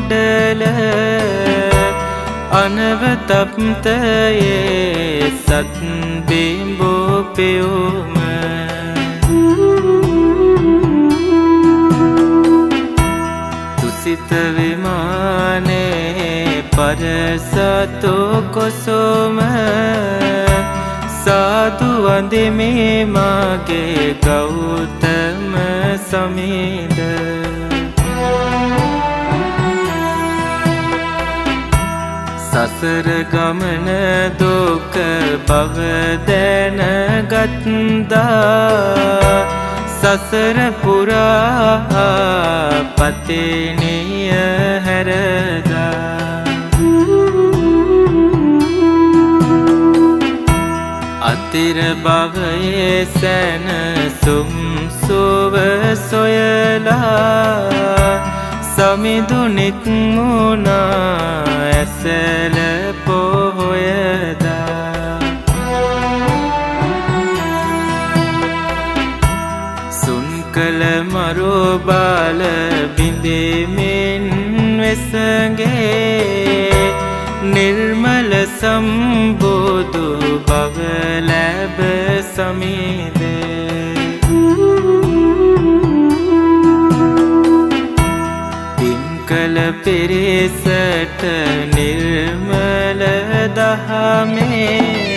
මඩල අනවතප්තයේ සත් බිම්බෝ පෙවුම තුසිත විමානේ පරසතු කොසොම සාදු වඳිමේ මාගේ ගෞතම සමීද සසර ගමන දුක බව දැනගත්දා සසර පුරා පතිනිය හැරදා අතිර භවයේ සැනසුම් සුව සොයලා සමිඳු නික්මුණා ඇසල පොහොයදා සුන්කල මරෝ බාල බිඳෙමින් වෙසගේ නිර්මල සම්බුදු බව ලැබ සමීදේ පින්කල පිරිසට නිර්මල දහමේ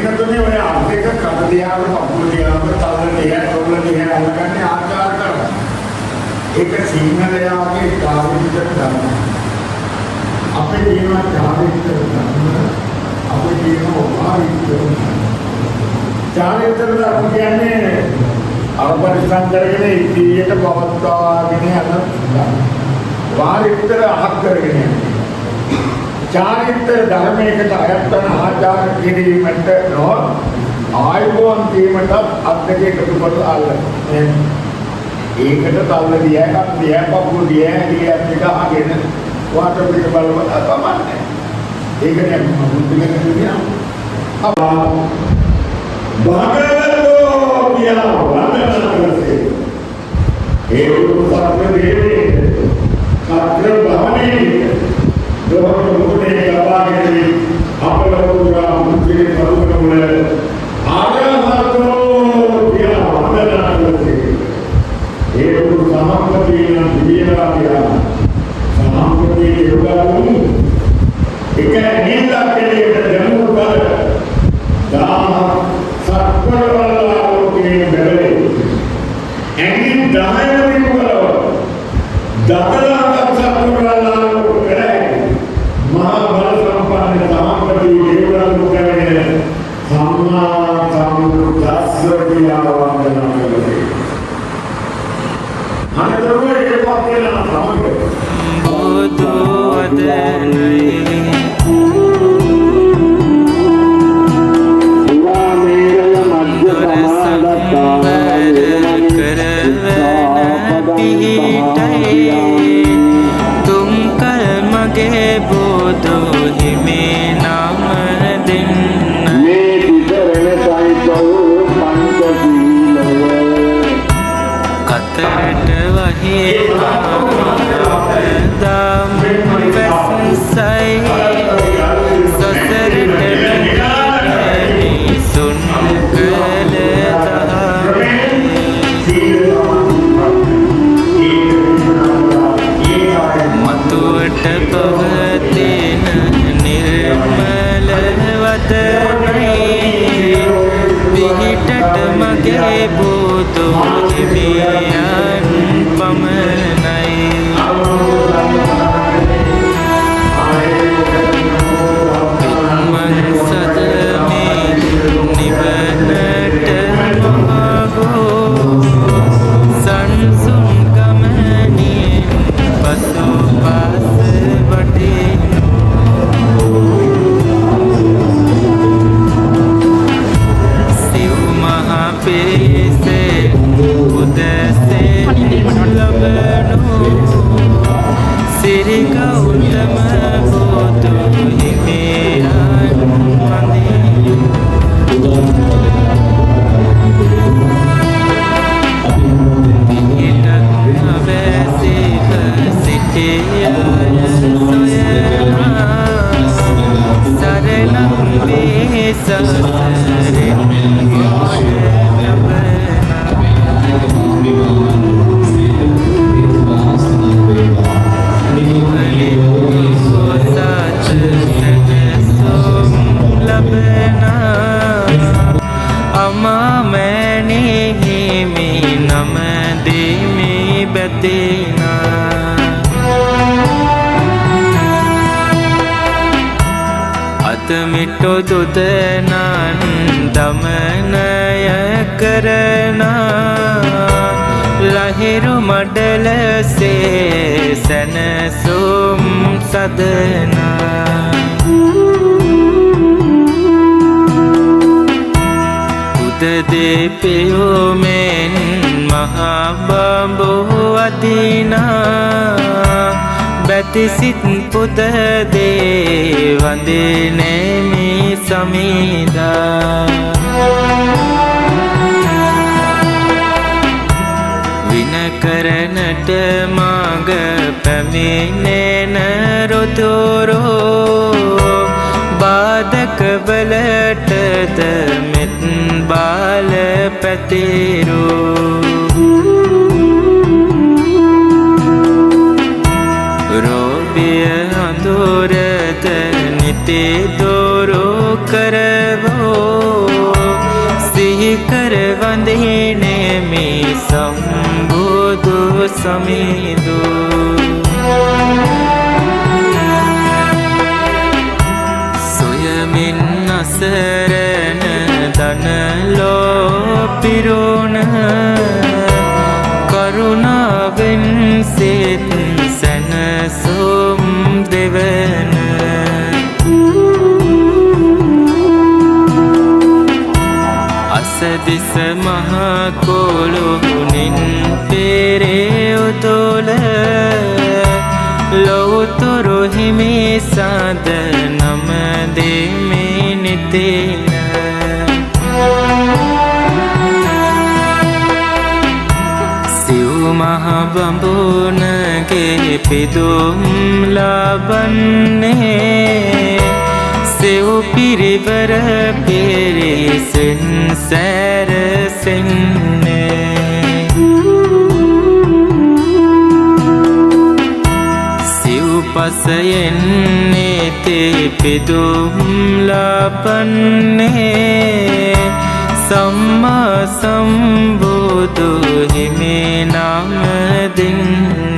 වෙනතුනේ ඔය අර්ථක කඩලියාව පපුලියාම තල්ලේ තොල්ලේ අල්ලගන්නේ ආචාර කරනවා. ඒක සිංහලයාගේ කාර්යික ධර්ම. අපේ ජීවන චාරිත්‍ර ධර්ම. අපේ ජීවන චාරිත්‍ර ධර්ම කියන්නේ අරපරිසම් කරගෙන ඉතිරියට පවත්වාගෙන යන වාරිත්‍ර අහක් කරගෙන යන්නේ. චාරිත්‍ර ධර්මයකට අයත් වන ආචාර කිරීමට නො ආයෝන් කීමට අද්දක එකතු කරලා අල්ලන්නේ. ඒකට තල්ල දියයක් එක අහගෙන වාට පිට බලවත් තමයි. ඒකනේ මුද්දිගෙන කියනවා. භගවතෝ කියා වන්දනා කරසේ. ඒ උපසර්ග දේවේ සත්‍ය භවනේ දොරට මුකුණේ ලබාගෙන අපලෝකා මුචේ පරුකමුල ආගමතෝ කියා වන්දනා කරසේ. ඒ සමම්පතියන් දිවිලාදියා සමම්පතිය යෝගාවු එක නිලක්කේට ජනුකල දාම සත්වවලෝකේ බැලේ ඇඟි 10 විකුල දකලාවක් සත්වවලෝක කරේ මහා බල සම්පන්න සමම්පතිය යෝගාවු කරේ සම්මා සම්බුද්දස්ස කියා වන්දනා කරේ. අනතුරුව ඒ පස්සේ සමග බුදු වදනයි तुम कल मगे बोधो हिमे नाम दिन कतरट वही दाम पैसई ससरट सुन कल मतुवट पवतेन निर्मल वदनई विहिटट मगे बोधो हिमियन पमनई विमन सदमे निबनट मागो संसुन गमनी पसो पास बटे शिव महापेसे उदसे लबनो श्री गौतम बोधो हिमेयन अमा मैंने हिमी नम दे में बतेना अतमिटो दुदनान दमनय करना लहिरु मडल से सनसुम सदना उददे पियो में महाबाबो अदीना बतिसित पुद दे वंदने में समीदा विनकरनट माग पमीने नरुदोरो बाधक बलट मित बाल पतेरो रोबिय अंधोरत निते दोरो करवो सिह कर වඳිනේ මේ සම්බුදු සමිඳු සොයමින් අසරණ දනලෝ පිරුණ කරුණාවෙන් සිත සැනසුම් දෙවන අසදිස මහා කොළුනින් පෙරේ උතුල ලොවුතුරු හිමි සාද නම දෙමි නිතින සිව් මහ බඹුනගේ පිදුම් ලබන්නේ සිව් පිරිවර පිරිසෙන් සැරසෙන්නේ සිව්පසයෙන් නීති පිදුම් ලබන්නේ සම්මා සම්බුදු හිමි නම දෙන්නේ